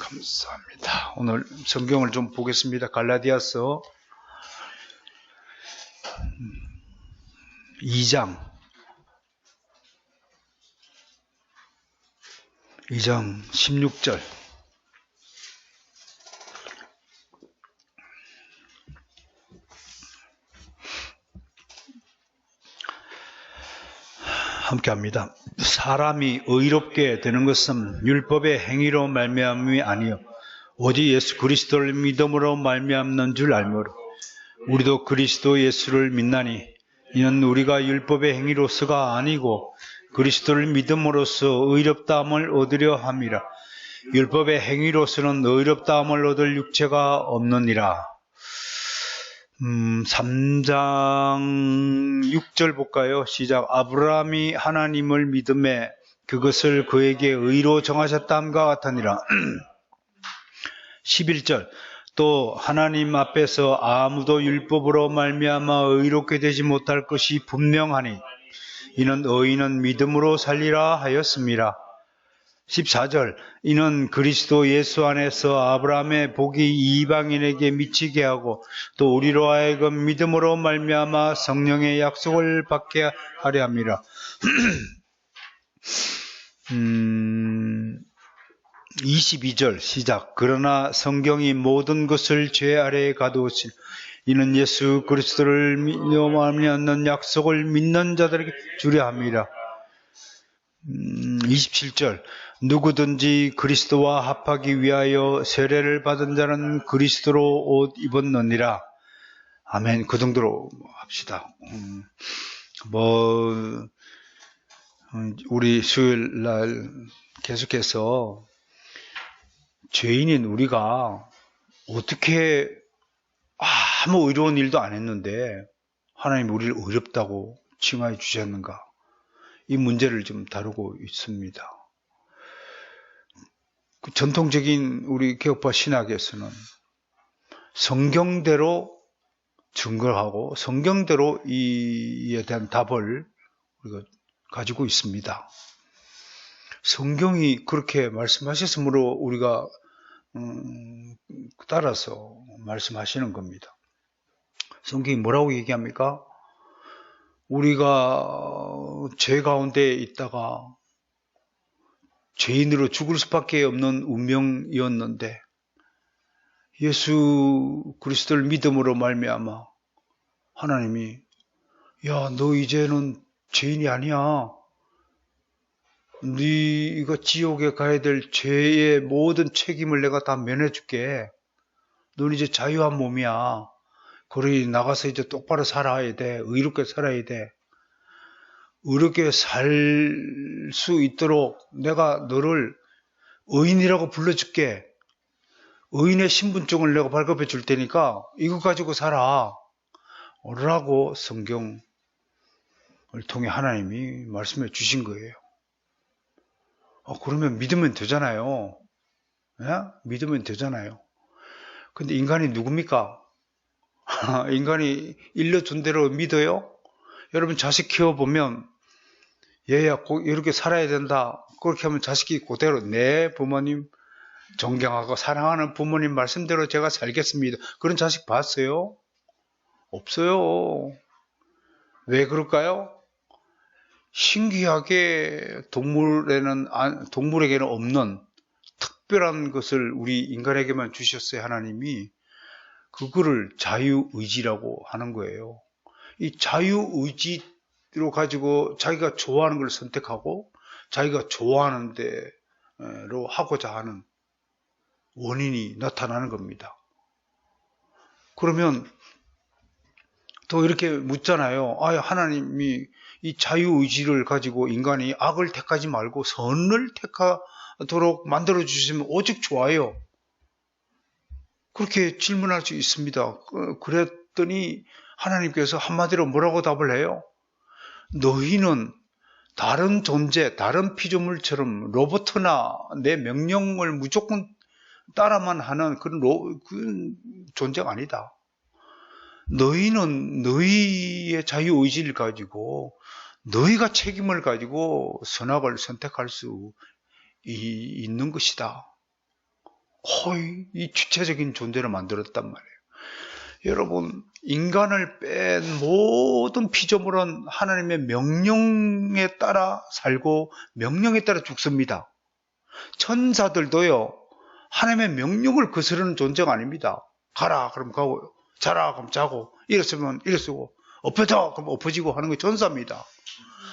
감사합니다. 오늘 성경을 좀 보겠습니다. 갈라디아서 2장 16절. 함께 합니다. 사람이 의롭게 되는 것은 율법의 행위로 말미암음이 아니요 오직 예수 그리스도를 믿음으로 말미암는 줄 알므로 우리도 그리스도 예수를 믿나니 이는 우리가 율법의 행위로서가 아니고 그리스도를 믿음으로써 의롭다함을 얻으려 함이라. 율법의 행위로서는 의롭다함을 얻을 육체가 없느니라. 3장 6절 볼까요? 시작. 아브라함이 하나님을 믿음에 그것을 그에게 의로 정하셨다함과 같으니라. 11절. 또 하나님 앞에서 아무도 율법으로 말미암아 의롭게 되지 못할 것이 분명하니 이는 의인은 믿음으로 살리라 하였습니다. 14절. 이는 그리스도 예수 안에서 아브라함의 복이 이방인에게 미치게 하고 또 우리로 하여금 믿음으로 말미암아 성령의 약속을 받게 하려 함이라. 22절 시작. 그러나 성경이 모든 것을 죄 아래에 가두었으니 이는 예수 그리스도를 믿는 약속을 믿는 자들에게 주려 함이라. 27절. 누구든지 그리스도와 합하기 위하여 세례를 받은 자는 그리스도로 옷 입었느니라. 아멘. 그 정도로 합시다. 우리 수요일 날 계속해서 죄인인 우리가 어떻게 아무 의로운 일도 안 했는데 하나님 우리를 의롭다고 칭하여 주셨는가? 이 문제를 좀 다루고 있습니다. 전통적인 우리 개혁파 신학에서는 성경대로 증거하고 성경대로 이에 대한 답을 우리가 가지고 있습니다. 성경이 그렇게 말씀하셨으므로 우리가 따라서 말씀하시는 겁니다. 성경이 뭐라고 얘기합니까? 우리가 죄 가운데 있다가 죄인으로 죽을 수밖에 없는 운명이었는데 예수 그리스도를 믿음으로 말미암아 하나님이 야, 너 이제는 죄인이 아니야. 네가 지옥에 가야 될 죄의 모든 책임을 내가 다 면해줄게. 넌 이제 자유한 몸이야. 그러니 나가서 이제 똑바로 살아야 돼. 의롭게 살아야 돼. 의롭게 살 수 있도록 내가 너를 의인이라고 불러줄게. 의인의 신분증을 내가 발급해 줄 테니까 이거 가지고 살아. 라고 성경을 통해 하나님이 말씀해 주신 거예요. 그러면 믿으면 되잖아요. 예? 믿으면 되잖아요. 근데 인간이 누굽니까? 인간이 일러준 대로 믿어요? 여러분 자식 키워보면 얘야 꼭 이렇게 살아야 된다. 그렇게 하면 자식이 그대로 내 부모님 존경하고 사랑하는 부모님 말씀대로 제가 살겠습니다. 그런 자식 봤어요? 없어요. 왜 그럴까요? 신기하게 동물에게는 없는 특별한 것을 우리 인간에게만 주셨어요. 하나님이 그거를 자유의지라고 하는 거예요. 이 자유의지로 가지고 자기가 좋아하는 걸 선택하고 자기가 좋아하는 대로 하고자 하는 원인이 나타나는 겁니다. 그러면 또 이렇게 묻잖아요. 하나님이 이 자유의지를 가지고 인간이 악을 택하지 말고 선을 택하도록 만들어주시면 오직 좋아요. 그렇게 질문할 수 있습니다. 그랬더니 하나님께서 한마디로 뭐라고 답을 해요? 너희는 다른 존재, 다른 피조물처럼 로봇이나 내 명령을 무조건 따라만 하는 그런 존재가 아니다. 너희는 너희의 자유의지를 가지고 너희가 책임을 가지고 선악을 선택할 수 있는 것이다. 거의 이 주체적인 존재를 만들었단 말이에요. 여러분, 인간을 뺀 모든 피조물은 하나님의 명령에 따라 살고 명령에 따라 죽습니다. 천사들도요, 하나님의 명령을 거스르는 존재가 아닙니다. 가라, 그럼 가고, 자라, 그럼 자고, 일어서면 일어서고, 엎어져, 그럼 엎어지고 하는 게 천사입니다.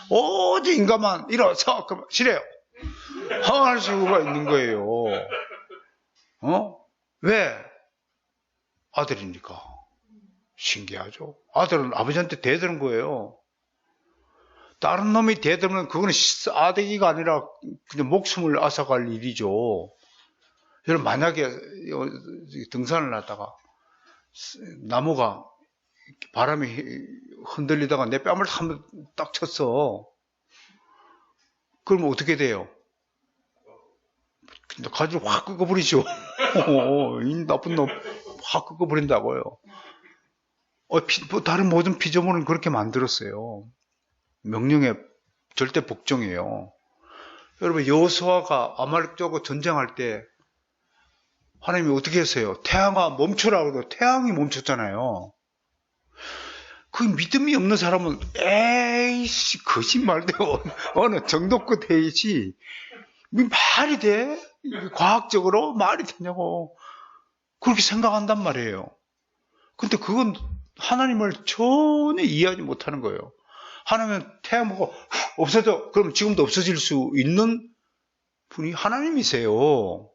오직 인간만 일어서, 그럼 싫어요. 할 수가 있는 거예요. 왜? 아들이니까. 신기하죠? 아들은 아버지한테 대드는 거예요. 다른 놈이 대들면 그거는 아대기가 아니라 그냥 목숨을 앗아갈 일이죠. 여러분, 만약에 등산을 하다가 나무가 바람이 흔들리다가 내 뺨을 한번 딱 쳤어. 그러면 어떻게 돼요? 가지를 확 꺾어버리죠. 이 나쁜 놈 확 꺾어버린다고요. 다른 모든 피조물은 그렇게 만들었어요. 명령에 절대 복종이에요. 여러분, 여호수아가 아말렉하고 전쟁할 때 하나님이 어떻게 했어요? 태양아 멈춰라 그러고 태양이 멈췄잖아요. 그 믿음이 없는 사람은 에이씨 거짓말돼. 어느 정도 끝 해야지. 말이 돼? 과학적으로 말이 되냐고 그렇게 생각한단 말이에요. 근데 그건 하나님을 전혀 이해하지 못하는 거예요. 하나님은 태양 보고 없어져. 그럼 지금도 없어질 수 있는 분이 하나님이세요.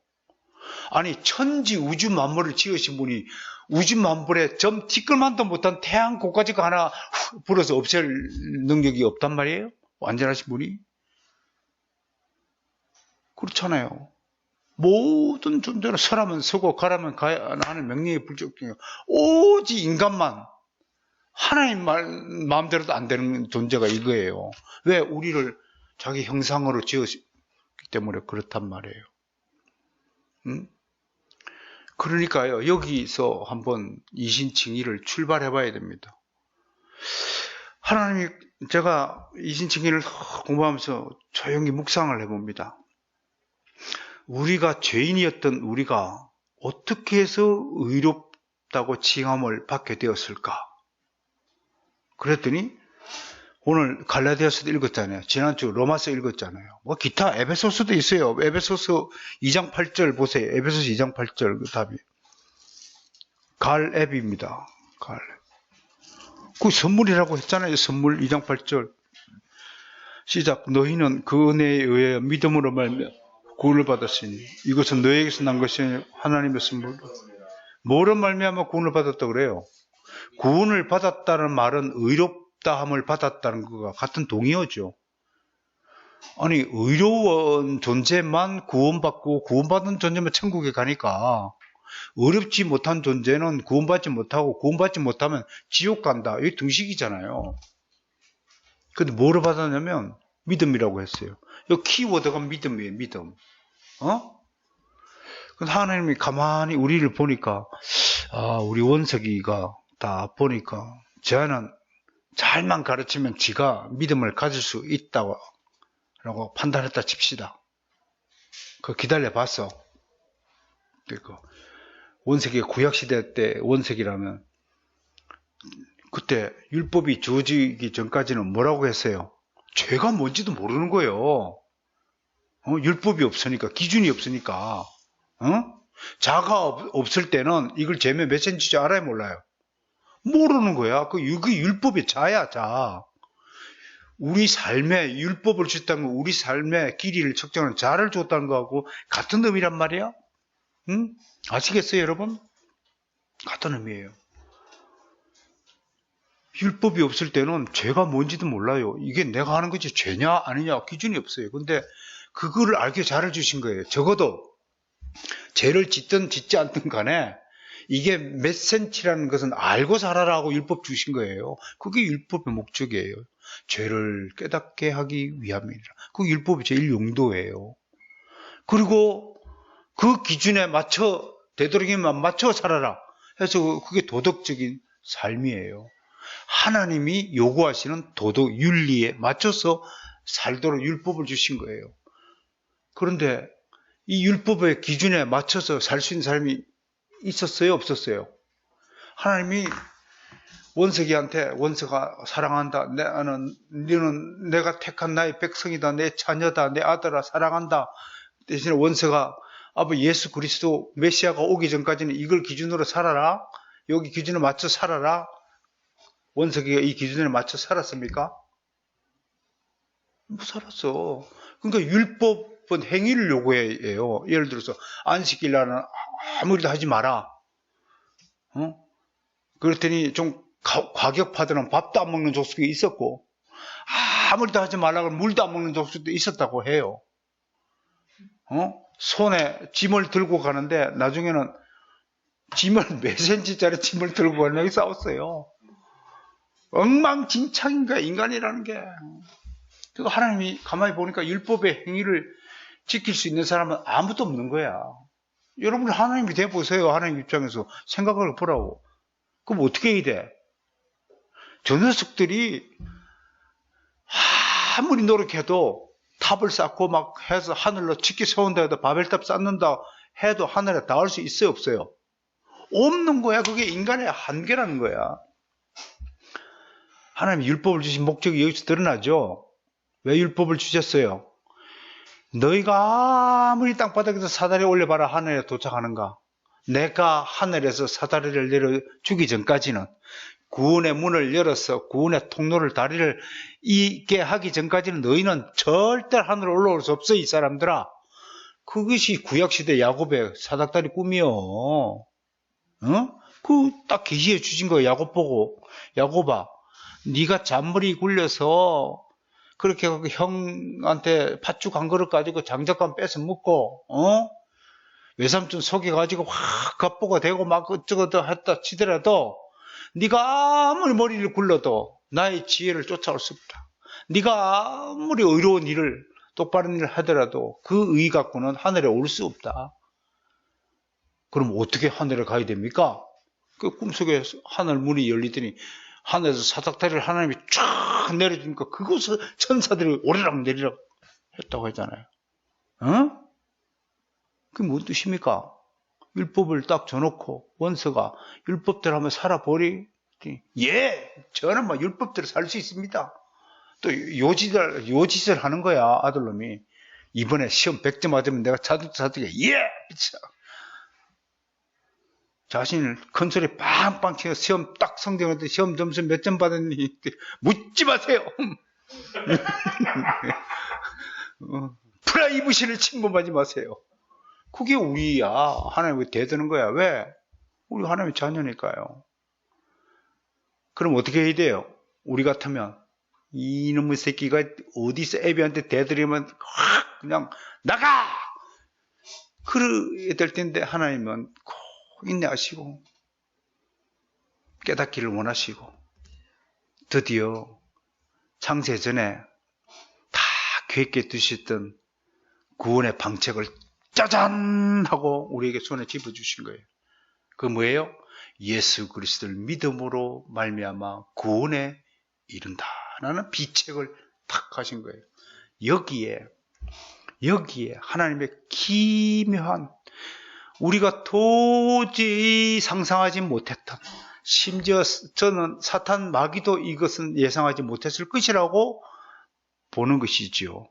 아니, 천지 우주 만물을 지으신 분이 우주 만물에 점 티끌만도 못한 태양 고까지가 하나 불어서 없앨 능력이 없단 말이에요. 완전하신 분이. 그렇잖아요. 모든 존재는 서라면 서고 가라면 가야 하는 명령의 불적중에 오직 인간만 하나님 마음대로도 안 되는 존재가 이거예요. 왜? 우리를 자기 형상으로 지었기 때문에 그렇단 말이에요. 그러니까요, 여기서 한번 이신칭의를 출발해 봐야 됩니다. 하나님이, 제가 이신칭의를 공부하면서 조용히 묵상을 해봅니다. 우리가 죄인이었던 우리가 어떻게 해서 의롭다고 칭함을 받게 되었을까? 그랬더니 오늘 갈라디아서도 읽었잖아요. 지난주 로마서 읽었잖아요. 뭐 기타 에베소서도 있어요. 에베소서 2장 8절 보세요. 에베소서 2장 8절 그 답이 갈앱입니다. 갈앱. 그 선물이라고 했잖아요. 선물 2장 8절 시작. 너희는 그 은혜에 의해 믿음으로 말미암아 구원을 받았으니 이것은 너에게서 난 것이 하나님의 선물. 뭐로 말미암아 구원을 받았다 그래요? 구원을 받았다는 말은 의롭다함을 받았다는 것과 같은 동의어죠. 아니, 의로운 존재만 구원받고 구원받은 존재만 천국에 가니까 의롭지 못한 존재는 구원받지 못하고 구원받지 못하면 지옥 간다. 이게 등식이잖아요. 근데 뭐로 받았냐면 믿음이라고 했어요. 이 키워드가 믿음이에요. 믿음. 근데 하나님이 가만히 우리를 보니까 우리 원석이가 다 보니까 쟤는 잘만 가르치면 지가 믿음을 가질 수 있다고 라고 판단했다 칩시다. 그 기다려 봤어. 원색이 구약시대 때 원색이라면 그때 율법이 주어지기 전까지는 뭐라고 했어요? 죄가 뭔지도 모르는 거예요. 율법이 없으니까, 기준이 없으니까. 자가 없을 때는 이걸 재면 몇 센치인지 알아요, 몰라요? 모르는 거야. 그게 율법의 자야, 자. 우리 삶에 율법을 줬다는 거, 우리 삶의 길이를 측정하는 자를 줬다는 거하고 같은 의미란 말이야? 아시겠어요, 여러분? 같은 의미예요. 율법이 없을 때는 죄가 뭔지도 몰라요. 이게 내가 하는 것이 죄냐 아니냐 기준이 없어요. 근데 그거를 알게 잘해주신 거예요. 적어도 죄를 짓든 짓지 않든 간에 이게 몇 센치라는 것은 알고 살아라고 율법 주신 거예요. 그게 율법의 목적이에요. 죄를 깨닫게 하기 위함이라. 그 율법이 제일 용도예요. 그리고 그 기준에 맞춰 되도록이면 맞춰 살아라 해서 그게 도덕적인 삶이에요. 하나님이 요구하시는 도덕 윤리에 맞춰서 살도록 율법을 주신 거예요. 그런데 이 율법의 기준에 맞춰서 살 수 있는 사람이 있었어요, 없었어요? 하나님이 원석이한테 원석아 사랑한다. 너는 내가 택한 나의 백성이다. 내 자녀다. 내 아들아 사랑한다. 대신에 원석아 아버 예수 그리스도 메시아가 오기 전까지는 이걸 기준으로 살아라. 여기 기준에 맞춰 살아라. 원석이가 이 기준에 맞춰 살았습니까? 못 살았어. 그러니까 율법은 행위를 요구해요. 예를 들어서 안식일 날은 아무 일도 하지 마라. 그랬더니 좀 과격파들은 밥도 안 먹는 족속이 있었고 아무 일도 하지 말라고 물도 안 먹는 족속도 있었다고 해요. 손에 짐을 들고 가는데 나중에는 짐을 몇 센치짜리 짐을 들고 가려고 싸웠어요. 엉망진창인 거야, 인간이라는 게. 그리고 하나님이 가만히 보니까 율법의 행위를 지킬 수 있는 사람은 아무도 없는 거야. 여러분 하나님이 돼보세요. 하나님 입장에서 생각을 보라고. 그럼 어떻게 해야 돼? 저 녀석들이 아무리 노력해도 탑을 쌓고 막 해서 하늘로 치키 세운다 해도 바벨탑 쌓는다 해도 하늘에 닿을 수 있어요, 없어요? 없는 거야. 그게 인간의 한계라는 거야. 하나님이 율법을 주신 목적이 여기서 드러나죠. 왜 율법을 주셨어요? 너희가 아무리 땅바닥에서 사다리 올려봐라 하늘에 도착하는가? 내가 하늘에서 사다리를 내려주기 전까지는 구원의 문을 열어서 구원의 통로를 다리를 있게 하기 전까지는 너희는 절대 하늘에 올라올 수 없어 이 사람들아. 그것이 구약시대 야곱의 사닥다리 꿈이요. 그 딱 계시해 주신 거예요. 야곱 보고 야곱아 네가 잔머리 굴려서 그렇게 형한테 팥죽 한 그릇 가지고 장작감 뺏어 먹고 외삼촌 속여가지고 확 갑보가 되고 막 어쩌고저쩌고 했다 치더라도 네가 아무리 머리를 굴러도 나의 지혜를 쫓아올 수 없다. 네가 아무리 의로운 일을 똑바른 일을 하더라도 그 의 갖고는 하늘에 올 수 없다. 그럼 어떻게 하늘에 가야 됩니까? 그 꿈속에 하늘 문이 열리더니 하늘에서 사닥다리를 하나님이 쫙 내려주니까 그곳을 천사들이 오르락 내리락 했다고 했잖아요. 그게 뭔 뜻입니까? 율법을 딱 줘놓고 원서가 율법대로 한번 살아보리. 예, 저는 뭐 율법대로 살 수 있습니다. 또 요짓을 하는 거야, 아들놈이. 이번에 시험 100점 맞으면 내가 자득자득해. 예! 자신을 큰 소리 빵빵 치고 시험 딱 성적한테 시험 점수 몇 점 받았니? 묻지 마세요. 프라이브시를 침범하지 마세요. 그게 우리야. 하나님이 대드는 거야. 왜? 우리 하나님의 자녀니까요. 그럼 어떻게 해야 돼요? 우리 같으면 이놈의 새끼가 어디서 애비한테 대드리면 확 그냥 나가! 그래야 될 텐데 하나님은 꼭 인내하시고 깨닫기를 원하시고 드디어 창세전에 다 계획해 두셨던 구원의 방책을 짜잔 하고 우리에게 손에 집어주신 거예요. 그 뭐예요? 예수 그리스도를 믿음으로 말미암아 구원에 이른다라는 비책을 탁 하신 거예요. 여기에 하나님의 기묘한 우리가 도저히 상상하지 못했던 심지어 저는 사탄 마귀도 이것은 예상하지 못했을 것이라고 보는 것이지요.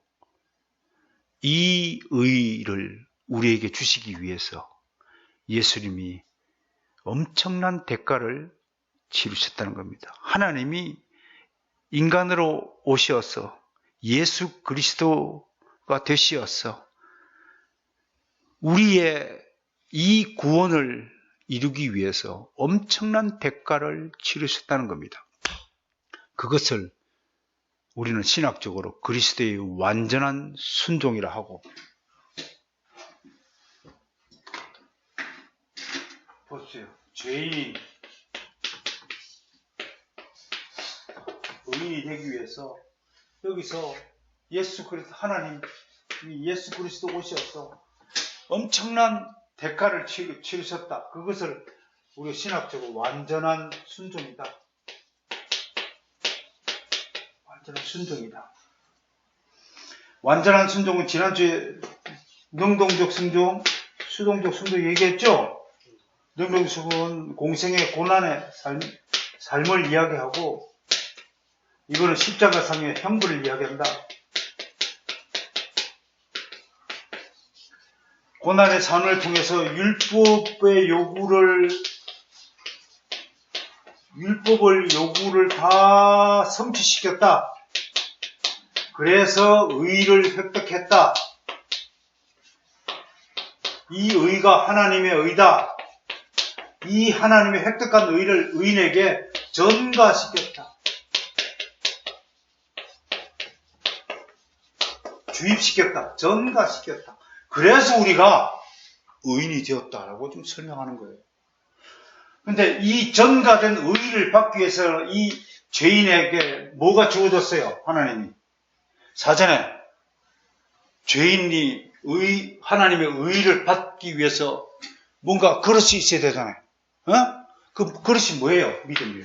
이 의를 우리에게 주시기 위해서 예수님이 엄청난 대가를 치르셨다는 겁니다. 하나님이 인간으로 오셔서 예수 그리스도가 되시어서 우리의 이 구원을 이루기 위해서 엄청난 대가를 치르셨다는 겁니다. 그것을 우리는 신학적으로 그리스도의 완전한 순종이라 하고, 보세요. 죄인이 의인이 되기 위해서 여기서 예수 그리스도 하나님 예수 그리스도 오셔서 엄청난 대가를 치르셨다. 그것을 우리 신학적으로 완전한 순종이다. 완전한 순종이다. 완전한 순종은 지난주에 능동적 순종, 수동적 순종 얘기했죠? 능동적 순종은 공생의 고난의 삶을 이야기하고, 이거는 십자가상의 형벌을 이야기한다. 고난의 삶을 통해서 율법을 요구를 다 성취시켰다. 그래서 의를 획득했다. 이 의가 하나님의 의다. 이 하나님의 획득한 의를 의인에게 전가시켰다. 주입시켰다. 전가시켰다. 그래서 우리가 의인이 되었다라고 좀 설명하는 거예요. 근데 이 전가된 의를 받기 위해서 이 죄인에게 뭐가 주어졌어요? 하나님이. 사전에 죄인이 하나님의 의를 받기 위해서 뭔가 그릇이 있어야 되잖아요. 그 그릇이 뭐예요? 믿음이에요.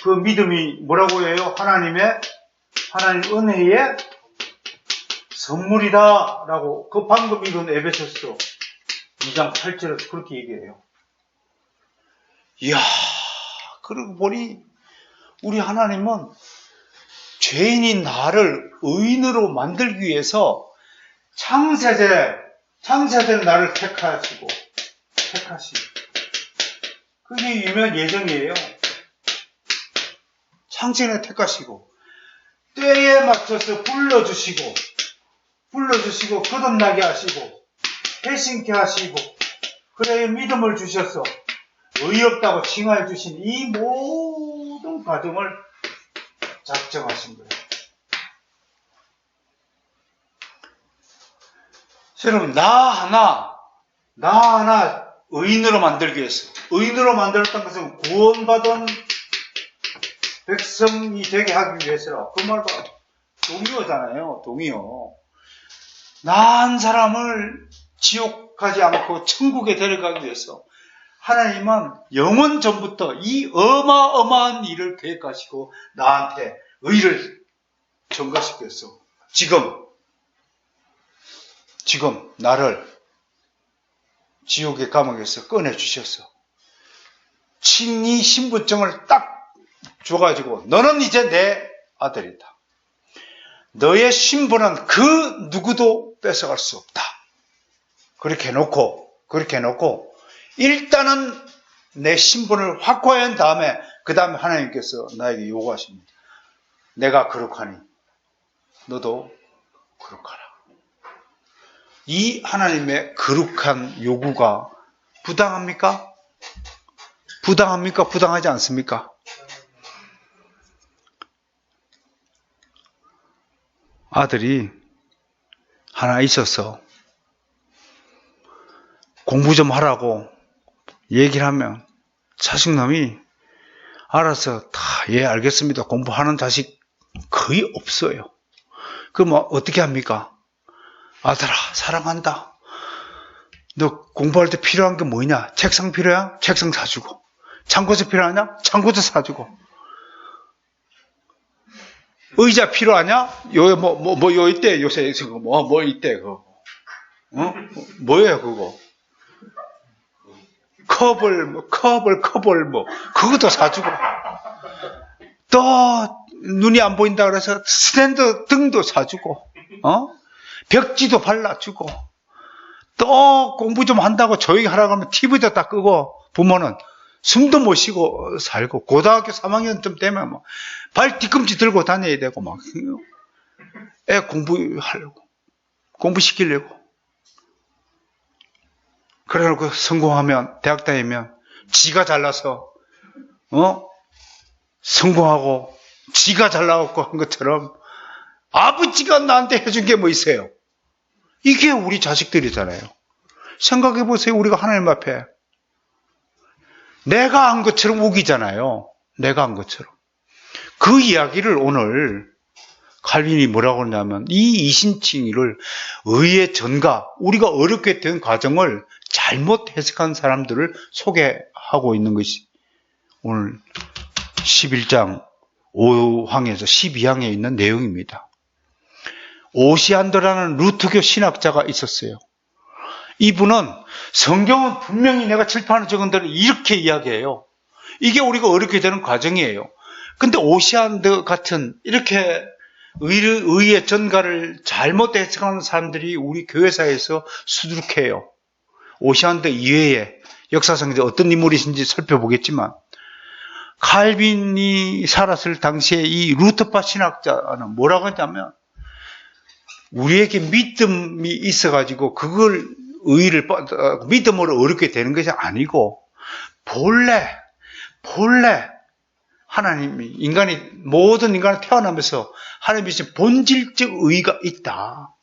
그 믿음이 뭐라고 해요? 하나님 은혜의 선물이다 라고 그 방금 읽은 에베소서 2장 8절에서 그렇게 얘기해요. 이야, 그러고 보니 우리 하나님은 죄인인 나를 의인으로 만들기 위해서 창세된 나를 택하시고 그게 유명한 예정이에요. 창세전에 택하시고 때에 맞춰서 불러주시고 거듭나게 하시고 회심케 하시고 그래 믿음을 주셔서 의롭다고 칭하여 주신 이 모든 과정을 작정하신 거예요. 여러분, 나 하나 의인으로 만들기 위해서, 의인으로 만들었던 것은 구원받은 백성이 되게 하기 위해서라. 그 말과 동의어잖아요. 동의어. 나 한 사람을 지옥 가지 않고 천국에 데려가기 위해서 하나님은 영원 전부터 이 어마어마한 일을 계획하시고 나한테 의를 전가시켰어. 지금 나를 지옥의 감옥에서 꺼내주셨어. 칭의 신분증을 딱 줘가지고 너는 이제 내 아들이다. 너의 신분은 그 누구도 뺏어갈 수 없다. 그렇게 해놓고 일단은 내 신분을 확고한 다음에 그 다음에 하나님께서 나에게 요구하십니다. 내가 거룩하니 너도 거룩하라. 이 하나님의 거룩한 요구가 부당합니까? 부당하지 않습니까? 아들이 하나 있어서 공부 좀 하라고 얘기를 하면 자식놈이 알아서 예, 알겠습니다. 공부하는 자식 거의 없어요. 그럼 어떻게 합니까? 아들아, 사랑한다. 너 공부할 때 필요한 게 뭐냐? 책상 필요해? 책상 사주고. 창고서 필요하냐? 창고서 사주고. 의자 필요하냐? 요 있대, 요새, 뭐 있대, 그거. 뭐예요, 그거? 컵을, 그것도 사주고. 또, 눈이 안 보인다 그래서 스탠드 등도 사주고, 벽지도 발라주고, 또 공부 좀 한다고 조용히 하라고 하면 TV도 다 끄고, 부모는 숨도 못 쉬고 살고, 고등학교 3학년쯤 되면 발 뒤꿈치 들고 다녀야 되고, 애 공부하려고, 공부시키려고. 그래놓고 성공하면, 대학 다니면, 지가 잘나서, 성공하고, 지가 잘나갖고 한 것처럼, 아버지가 나한테 해준 게 뭐 있어요? 이게 우리 자식들이잖아요. 생각해 보세요. 우리가 하나님 앞에. 내가 한 것처럼 우기잖아요. 내가 한 것처럼. 그 이야기를 오늘 칼빈이 뭐라고 하냐면 이 이신칭의를 의의 전가, 우리가 어렵게 된 과정을 잘못 해석한 사람들을 소개하고 있는 것이 오늘 11장 5항에서 12항에 있는 내용입니다. 오시안드라는 루트교 신학자가 있었어요. 이분은 성경은 분명히 내가 칠판에 적은 대로 이렇게 이야기해요. 이게 우리가 어렵게 되는 과정이에요. 근데 오시안드 같은 이렇게 의의 전가를 잘못 해석하는 사람들이 우리 교회사에서 수두룩해요. 오시안드 이외에 역사상에서 어떤 인물이신지 살펴보겠지만, 칼빈이 살았을 당시에 이 루터파 신학자는 뭐라고 했냐면, 우리에게 믿음이 있어가지고 그걸 믿음으로 어렵게 되는 것이 아니고, 본래 하나님이 모든 인간이 태어나면서 하나님이 주신 본질적 의가 있다.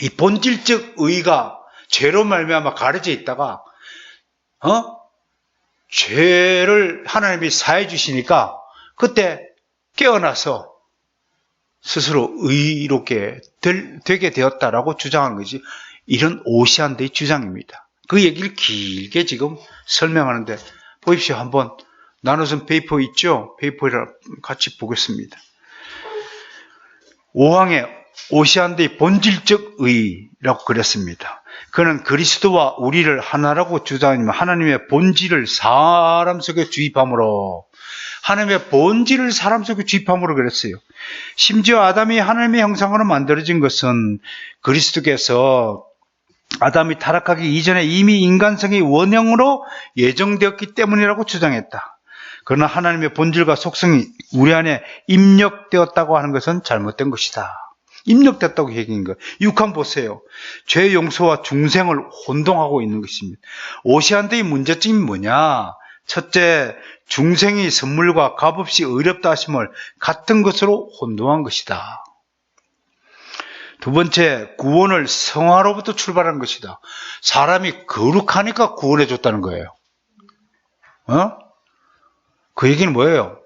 이 본질적 의가 죄로 말미암아 가려져 있다가 죄를 하나님이 사해 주시니까 그때 깨어나서 스스로 의롭게 되게 되었다라고 주장하는 것이 이런 오시안드의 주장입니다. 그 얘기를 길게 지금 설명하는데 보십시오. 한번 나눠준 페이퍼 있죠? 페이퍼를 같이 보겠습니다. 5항에 오시안드의 본질적 의라고 그랬습니다. 그는 그리스도와 우리를 하나라고 주장하며 하나님의 본질을 사람 속에 주입함으로, 하나님의 본질을 사람 속에 주입함으로 그랬어요. 심지어 아담이 하나님의 형상으로 만들어진 것은 그리스도께서 아담이 타락하기 이전에 이미 인간성의 원형으로 예정되었기 때문이라고 주장했다. 그러나 하나님의 본질과 속성이 우리 안에 입력되었다고 하는 것은 잘못된 것이다. 입력됐다고 얘기한 거예요. 6항 보세요. 죄 용서와 중생을 혼동하고 있는 것입니다. 오시안드의 문제점이 뭐냐? 첫째, 중생의 선물과 값없이 의롭다 하심을 같은 것으로 혼동한 것이다. 두 번째, 구원을 성화로부터 출발한 것이다. 사람이 거룩하니까 구원해 줬다는 거예요. 그 얘기는 뭐예요?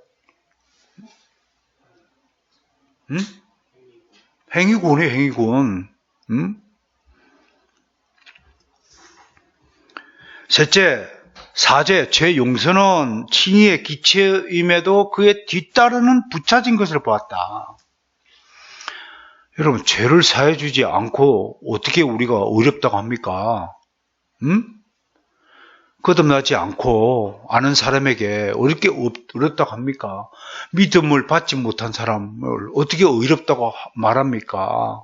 행위구원이에요, 행위구원. 셋째, 사죄, 죄 용서는 칭의의 기체임에도 그에 뒤따르는 부차진 것을 보았다. 여러분, 죄를 사해 주지 않고 어떻게 우리가 어렵다고 합니까? 거듭나지 않고 아는 사람에게 어렵게 어렵다고 합니까? 믿음을 받지 못한 사람을 어떻게 의롭다고 말합니까?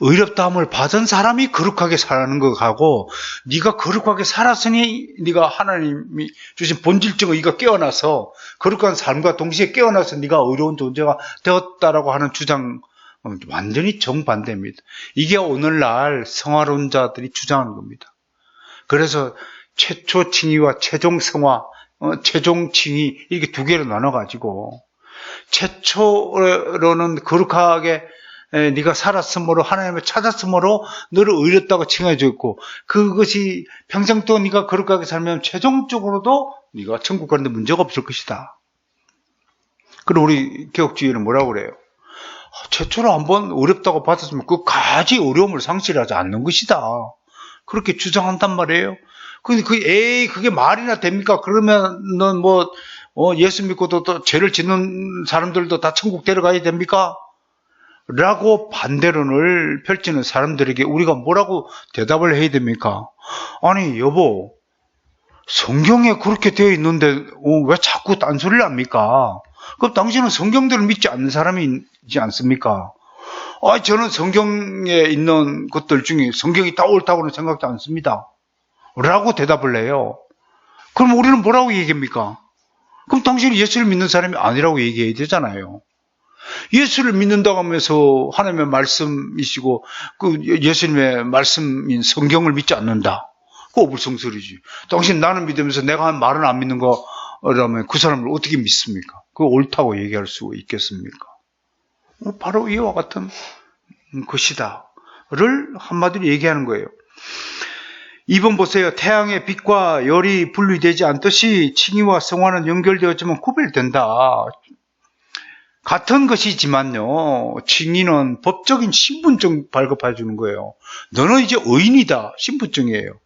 의롭다함을 받은 사람이 거룩하게 사는 것하고, 네가 거룩하게 살았으니 네가 하나님이 주신 본질적 의가 깨어나서 거룩한 삶과 동시에 깨어나서 네가 의로운 존재가 되었다라고 하는 주장, 완전히 정반대입니다. 이게 오늘날 성화론자들이 주장하는 겁니다. 그래서 최초 칭의와 최종 성화, 최종 칭의 이렇게 두 개로 나눠가지고, 최초로는 거룩하게 네가 살았으므로 하나님을 찾았으므로 너를 의롭다고 칭해 줬고, 그것이 평생 동안 네가 거룩하게 살면 최종적으로도 네가 천국 가는데 문제가 없을 것이다. 그리고 우리 개혁주의는 뭐라고 그래요? 최초로 한번 어렵다고 받았으면 그 가지 어려움을 상실하지 않는 것이다. 그렇게 주장한단 말이에요. 근데 그게 말이나 됩니까? 그러면은 예수 믿고도 또 죄를 짓는 사람들도 다 천국 데려가야 됩니까? 라고 반대론을 펼치는 사람들에게 우리가 뭐라고 대답을 해야 됩니까? 아니, 여보, 성경에 그렇게 되어 있는데 왜 자꾸 딴소리를 합니까? 그럼 당신은 성경대로 믿지 않는 사람이지 않습니까? 저는 성경에 있는 것들 중에 성경이 다 옳다고는 생각지 않습니다. 라고 대답을 해요. 그럼 우리는 뭐라고 얘기합니까? 그럼 당신이 예수를 믿는 사람이 아니라고 얘기해야 되잖아요. 예수를 믿는다고 하면서 하나님의 말씀이시고 그 예수님의 말씀인 성경을 믿지 않는다. 그거 어불성설이지. 당신 나는 믿으면서 내가 한 말은 안 믿는 거라면 그 사람을 어떻게 믿습니까? 그거 옳다고 얘기할 수 있겠습니까? 바로 이와 같은 것이다 를 한마디로 얘기하는 거예요. 2번 보세요. 태양의 빛과 열이 분리되지 않듯이 칭의와 성화는 연결되었지만 구별된다. 같은 것이지만요, 칭의는 법적인 신분증 발급해 주는 거예요. 너는 이제 의인이다. 신분증이에요.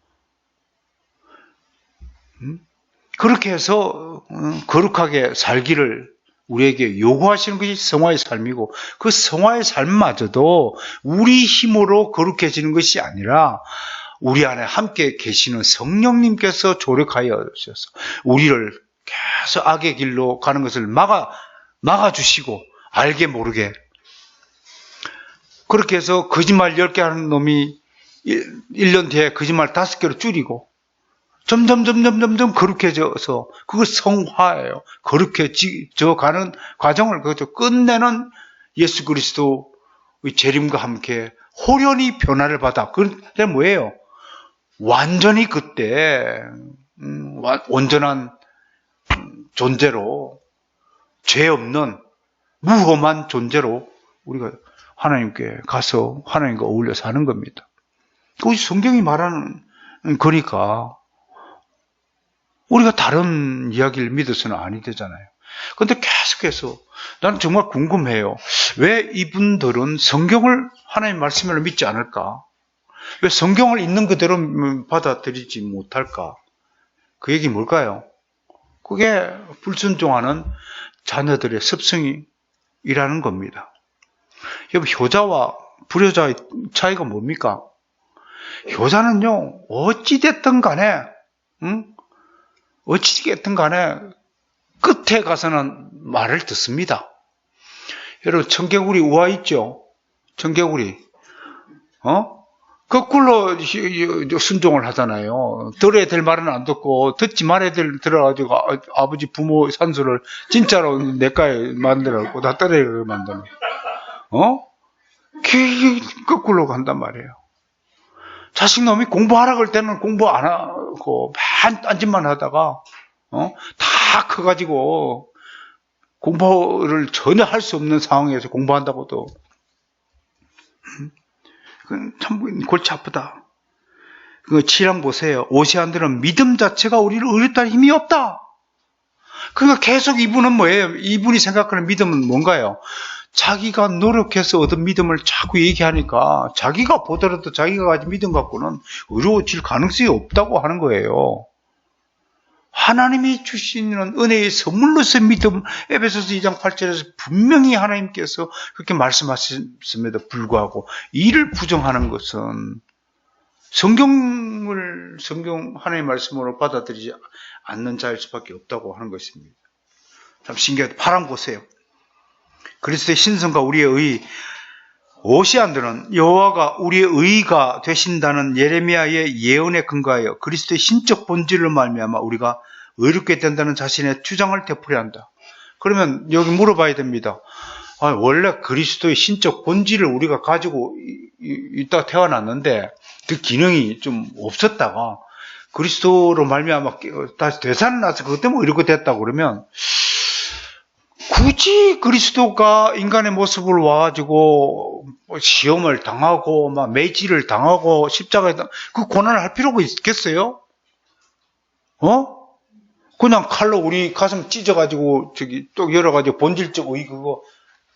그렇게 해서 거룩하게 살기를 우리에게 요구하시는 것이 성화의 삶이고, 그 성화의 삶마저도 우리 힘으로 거룩해지는 것이 아니라 우리 안에 함께 계시는 성령님께서 조력하여 주셔서 우리를 계속 악의 길로 가는 것을 막아주시고, 알게 모르게. 그렇게 해서 거짓말 10개 하는 놈이 1년 뒤에 거짓말 5개로 줄이고, 점점 거룩해져서, 그거 성화예요. 거룩해져 가는 과정을 끝내는 예수 그리스도의 재림과 함께 호련히 변화를 받아. 그게 뭐예요? 완전히 그때 온전한 존재로, 죄 없는 무험한 존재로 우리가 하나님께 가서 하나님과 어울려 사는 겁니다. 그것이 성경이 말하는 거니까 우리가 다른 이야기를 믿어서는 아니 되잖아요. 그런데 계속해서 나는 정말 궁금해요. 왜 이분들은 성경을 하나님 말씀으로 믿지 않을까? 왜 성경을 있는 그대로 받아들이지 못할까? 그 얘기 뭘까요? 그게 불순종하는 자녀들의 습성이라는 겁니다. 여러분, 효자와 불효자의 차이가 뭡니까? 효자는요, 어찌됐든 간에 끝에 가서는 말을 듣습니다. 여러분, 청개구리 우화 있죠? 청개구리. 거꾸로 순종을 하잖아요. 들어야 될 말은 안 듣고, 듣지 말아야 될 들어가지고 아버지 부모 산소를 진짜로 내과에 만들어갖고 다 떨어지게 만드는. 거꾸로 간단 말이에요. 자식놈이 공부하라 그럴 때는 공부 안 하고 맨 딴짓만 하다가 다 커가지고 공부를 전혀 할 수 없는 상황에서 공부한다고도 참 골치 아프다. 그 7장 보세요. 오시안들은 믿음 자체가 우리를 의롭다 힘이 없다. 그러니까 계속 이분은 뭐예요? 이분이 생각하는 믿음은 뭔가요? 자기가 노력해서 얻은 믿음을 자꾸 얘기하니까 자기가 보더라도 자기가 가진 믿음 갖고는 의로워질 가능성이 없다고 하는 거예요. 하나님이 주시는 은혜의 선물로서 믿음, 에베소서 2장 8절에서 분명히 하나님께서 그렇게 말씀하셨음에도 불구하고 이를 부정하는 것은 성경 하나님의 말씀으로 받아들이지 않는 자일 수밖에 없다고 하는 것입니다. 참 신기하다. 8장 보세요. 그리스도의 신성과 우리의 의, 오시안들은 여호와가 우리의 의가 되신다는 예레미야의 예언에 근거하여 그리스도의 신적 본질로 말미암아 우리가 의롭게 된다는 자신의 주장을 되풀이한다. 그러면 여기 물어봐야 됩니다. 원래 그리스도의 신적 본질을 우리가 가지고 있다가 태어났는데 그 기능이 좀 없었다가 그리스도로 말미암아 다시 되살아나서 그것 때문에 이렇게 됐다고 그러면 굳이 그리스도가 인간의 모습을 와가지고 시험을 당하고 막 매질을 당하고 십자가에 그 고난을 할 필요가 있겠어요? 그냥 칼로 우리 가슴 찢어가지고 또 열어가지고 본질적 의 그거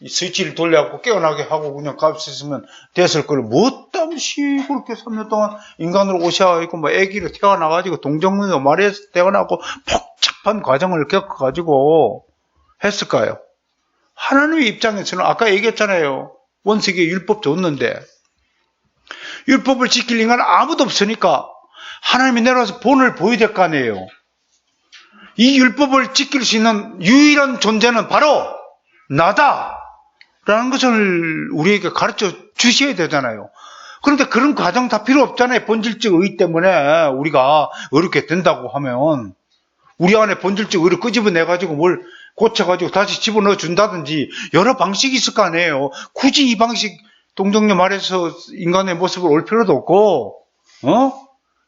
스위치를 돌려갖고 깨어나게 하고 그냥 값있으면 됐을 걸 못담시 그렇게 3년 동안 인간으로 오셔가지고 뭐 애기로 태어나가지고 동정의 말에서 태어나고 복잡한 과정을 겪어가지고 했을까요? 하나님의 입장에서는 아까 얘기했잖아요. 원세계에 율법 줬는데 율법을 지킬 인간은 아무도 없으니까 하나님이 내려와서 본을 보여야 될 거 아니에요. 이 율법을 지킬 수 있는 유일한 존재는 바로 나다 라는 것을 우리에게 가르쳐 주셔야 되잖아요. 그런데 그런 과정 다 필요 없잖아요. 본질적 의 때문에 우리가 어렵게 된다고 하면 우리 안에 본질적 의를 끄집어내가지고 뭘 고쳐가지고 다시 집어넣어 준다든지 여러 방식이 있을 거 아니에요. 굳이 이 방식 동정녀 말해서 인간의 모습을 올 필요도 없고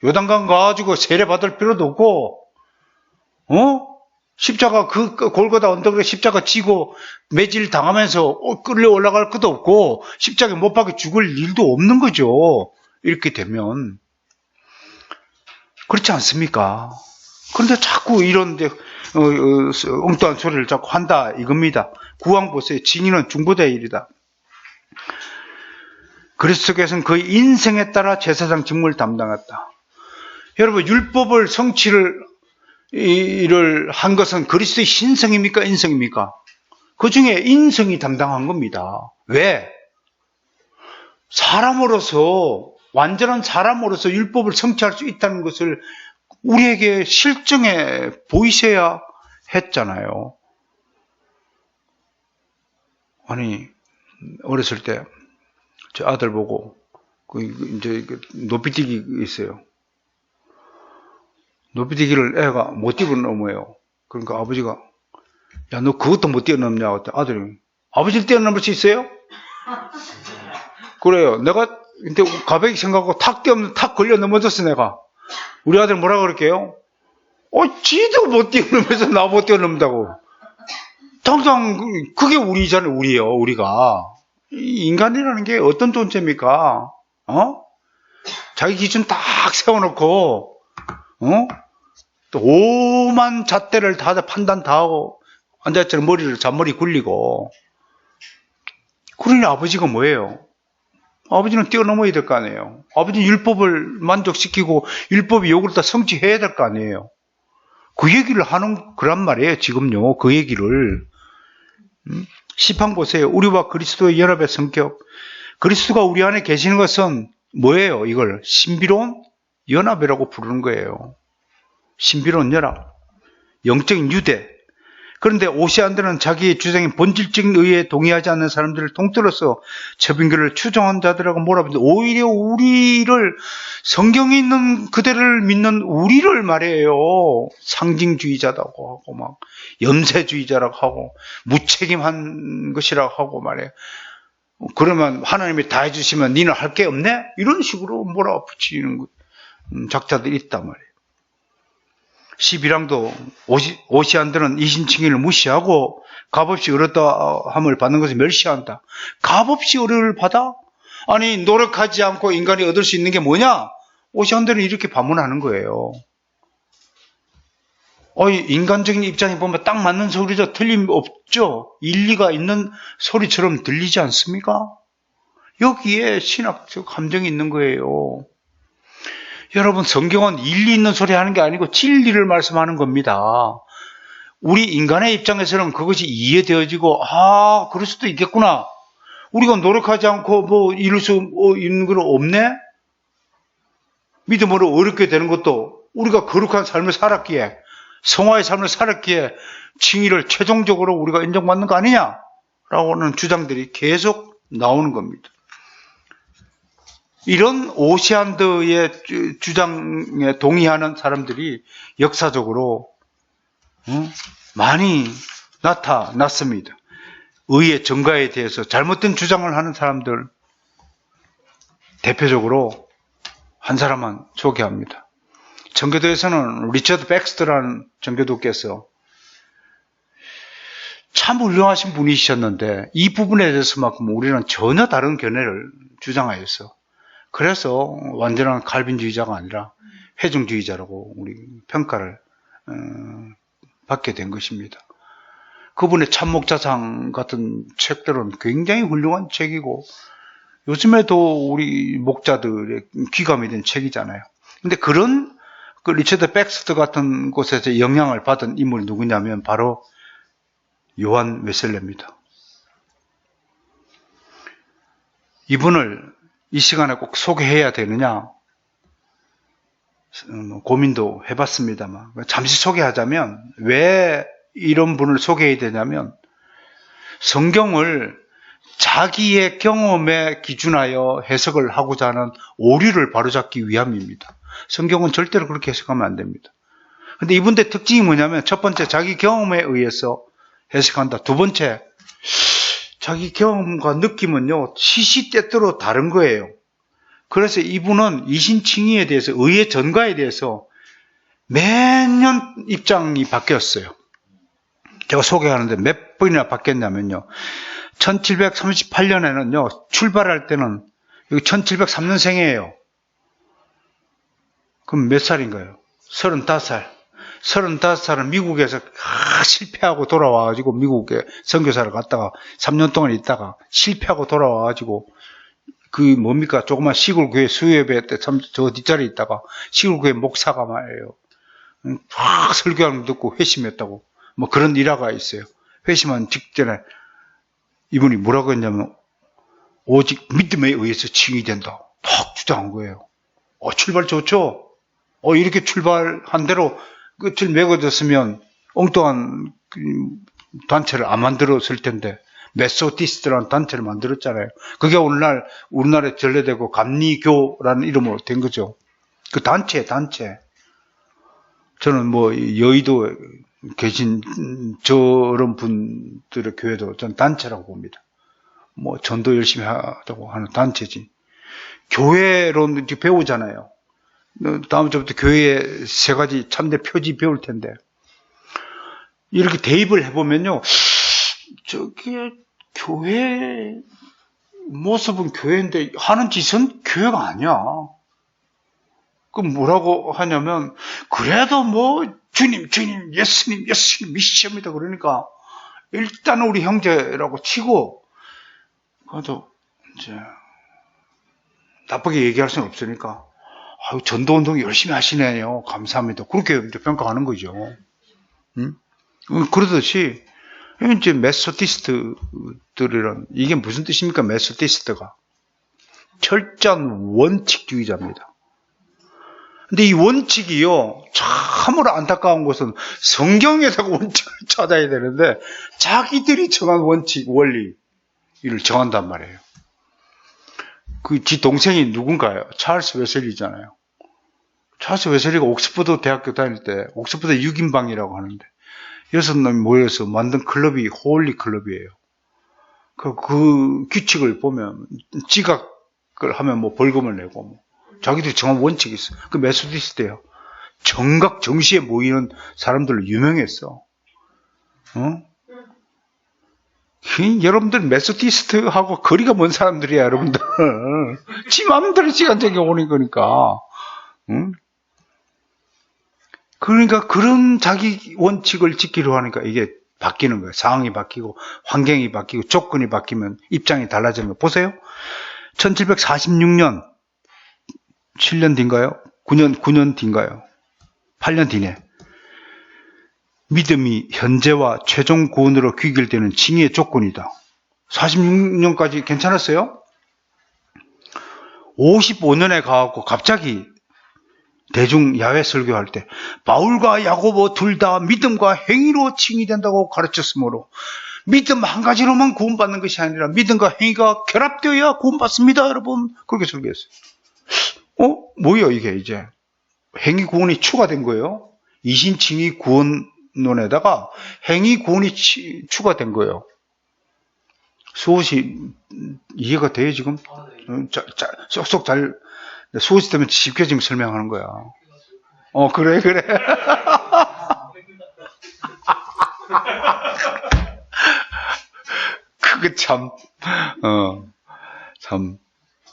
요단강 가가지고 세례받을 필요도 없고 십자가 그 골고다 언덕에 십자가 지고 매질 당하면서 끌려 올라갈 것도 없고 십자가에 못 박혀 죽을 일도 없는 거죠. 이렇게 되면 그렇지 않습니까? 그런데 자꾸 이런데 엉뚱한 소리를 자꾸 한다 이겁니다. 구왕 보세요. 진리는 중보자의 일이다. 그리스도께서는 그의 인생에 따라 제사장 직무를 담당했다. 여러분 율법을 성취를 한 것은 그리스도의 신성입니까 인성입니까? 그 중에 인성이 담당한 겁니다. 왜? 사람으로서, 완전한 사람으로서 율법을 성취할 수 있다는 것을 우리에게 실증에 보이셔야 했잖아요. 아니, 어렸을 때, 제 아들 보고, 이제 높이뛰기 있어요. 높이뛰기를 애가 못 뛰어넘어요. 그러니까 아버지가, 야, 너 그것도 못 뛰어넘냐? 그때 아들이, 아버지를 뛰어넘을 수 있어요? 그래요. 내가, 근데 가볍게 생각하고 탁 걸려 넘어졌어, 내가. 우리 아들 뭐라 그럴게요? 지도 못 뛰어넘어서 나 못 뛰어넘는다고. 당장, 그게 우리잖아요, 우리가. 인간이라는 게 어떤 존재입니까? 자기 기준 딱 세워놓고, 또 오만 잣대를 다 판단 다 하고, 앉아있잖아요. 잔머리 굴리고. 그러니 아버지가 뭐예요? 아버지는 뛰어넘어야 될 거 아니에요. 아버지는 율법을 만족시키고, 율법의 요구를 다 성취해야 될 거 아니에요. 그 얘기를 하는 거란 말이에요, 지금요. 그 얘기를. 시편 보세요. 우리와 그리스도의 연합의 성격. 그리스도가 우리 안에 계시는 것은 뭐예요? 이걸 신비로운 연합이라고 부르는 거예요. 신비로운 연합. 영적인 유대. 그런데 오시안들은 자기의 주장인 본질적인 의에 동의하지 않는 사람들을 통틀어서 저빙교를 추종한 자들하고 몰아붙는데 오히려 우리를 성경에 있는 그대를 믿는 우리를 말해요. 상징주의자라고 하고 막 염세주의자라고 하고 무책임한 것이라고 하고 말해요. 그러면 하나님이 다 해주시면 니는 할 게 없네? 이런 식으로 몰아붙이는 작자들이 있단 말이에요. 11항도 오시안들은 이신칭의를 무시하고 값없이 의롭다함을 받는 것을 멸시한다. 값없이 의를 받아? 아니 노력하지 않고 인간이 얻을 수 있는 게 뭐냐? 오시안들은 이렇게 반문하는 거예요. 인간적인 입장에 보면 딱 맞는 소리죠. 틀림없죠. 일리가 있는 소리처럼 들리지 않습니까? 여기에 신학적 감정이 있는 거예요. 여러분, 성경은 일리 있는 소리 하는 게 아니고 진리를 말씀하는 겁니다. 우리 인간의 입장에서는 그것이 이해되어지고, 그럴 수도 있겠구나. 우리가 노력하지 않고 이룰 수 있는 건 없네? 믿음으로 어렵게 되는 것도 우리가 거룩한 삶을 살았기에, 성화의 삶을 살았기에 칭의를 최종적으로 우리가 인정받는 거 아니냐? 라고 하는 주장들이 계속 나오는 겁니다. 이런 오시안드의 주장에 동의하는 사람들이 역사적으로 많이 나타났습니다. 의의 정가에 대해서 잘못된 주장을 하는 사람들 대표적으로 한 사람만 소개합니다. 전교도에서는 리처드 백스터라는 전교도께서 참 훌륭하신 분이셨는데 이 부분에 대해서만큼 우리는 전혀 다른 견해를 주장하였어. 그래서 완전한 칼빈주의자가 아니라 회중주의자라고 우리 평가를 받게 된 것입니다. 그분의 참목자상 같은 책들은 굉장히 훌륭한 책이고 요즘에도 우리 목자들의 귀감이 된 책이잖아요. 근데 그런 그 리처드 백스터 같은 곳에서 영향을 받은 인물이 누구냐면 바로 요한 웨슬레입니다. 이분을 이 시간에 꼭 소개해야 되느냐 고민도 해봤습니다만 잠시 소개하자면 왜 이런 분을 소개해야 되냐면 성경을 자기의 경험에 기준하여 해석을 하고자 하는 오류를 바로잡기 위함입니다. 성경은 절대로 그렇게 해석하면 안 됩니다. 근데 이분들의 특징이 뭐냐면 첫 번째 자기 경험에 의해서 해석한다. 두 번째 자기 경험과 느낌은요 시시때때로 다른 거예요. 그래서 이분은 이신칭의에 대해서 의의 전가에 대해서 매년 입장이 바뀌었어요. 제가 소개하는데 몇 번이나 바뀌었냐면요 1738년에는요 출발할 때는 여기 1703년생이에요. 그럼 몇 살인가요? 35살. 35살은 미국에서 실패하고 돌아와가지고 미국에 선교사를 갔다가 3년 동안 있다가 실패하고 돌아와가지고 그 뭡니까 조그만 시골교회 수협회 때 참 저 뒷자리에 있다가 시골교회 목사가 말이에요. 확 설교하는 거 듣고 회심했다고 뭐 그런 일화가 있어요. 회심한 직전에 이분이 뭐라고 했냐면 오직 믿음에 의해서 칭이 된다. 탁 주장한 거예요. 출발 좋죠? 이렇게 출발한 대로 끝을 맺어졌으면 엉뚱한 단체를 안 만들었을 텐데 메소디스트라는 단체를 만들었잖아요. 그게 오늘날 우리나라에 전래되고 감리교라는 이름으로 된 거죠. 그 단체. 저는 뭐 여의도에 계신 저런 분들의 교회도 전 단체라고 봅니다. 뭐 전도 열심히 하다고 하는 단체지. 교회론 배우잖아요. 다음 주부터 교회의 세 가지 참된 표지 배울 텐데 이렇게 대입을 해보면요, 저게 교회 모습은 교회인데 하는 짓은 교회가 아니야. 그럼 뭐라고 하냐면 그래도 뭐 주님 예수님 미시옵니다. 그러니까 일단 우리 형제라고 치고 그래도 이제 나쁘게 얘기할 수는 없으니까 전도운동 열심히 하시네요. 감사합니다. 그렇게 이제 평가하는 거죠. 그러듯이 이제 메소디스트들이란 이게 무슨 뜻입니까? 메소디스트가 철저한 원칙주의자입니다. 근데 이 원칙이요, 참으로 안타까운 것은 성경에다가 원칙을 찾아야 되는데 자기들이 정한 원칙, 원리를 정한단 말이에요. 지 동생이 누군가요? 찰스 웨슬리잖아요. 찰스 웨슬리가 옥스퍼드 대학교 다닐 때 옥스퍼드 6인방이라고 하는데 6명이 모여서 만든 클럽이 홀리 클럽이에요. 그 규칙을 보면 지각을 하면 뭐 벌금을 내고 뭐 자기들이 정한 원칙이 있어. 그 메소디스트예요. 정각 정시에 모이는 사람들로 유명했어. 여러분들 메소디스트하고 거리가 먼 사람들이야, 여러분들. 지 마음대로 시간 정해 오는 거니까. 그러니까 그런 자기 원칙을 지키려 하니까 이게 바뀌는 거예요. 상황이 바뀌고 환경이 바뀌고 조건이 바뀌면 입장이 달라지는 거예요. 보세요. 1746년 7년 뒤인가요? 9년 뒤인가요? 8년 뒤네. 믿음이 현재와 최종 구원으로 귀결되는 칭의의 조건이다. 46년까지 괜찮았어요? 55년에 가갖고 갑자기 대중 야외 설교할 때 바울과 야고보 둘 다 믿음과 행위로 칭이 된다고 가르쳤으므로 믿음 한 가지로만 구원받는 것이 아니라 믿음과 행위가 결합되어야 구원받습니다, 여러분. 그렇게 설교했어요. 뭐예요 이게 이제? 행위 구원이 추가된 거예요. 이신칭의 구원론에다가 행위 구원이 추가된 거예요. 수호시 이해가 돼요 지금? 쏙쏙 잘 수호시 때문에 쉽게 지금 설명하는 거야. 그래. 그게 참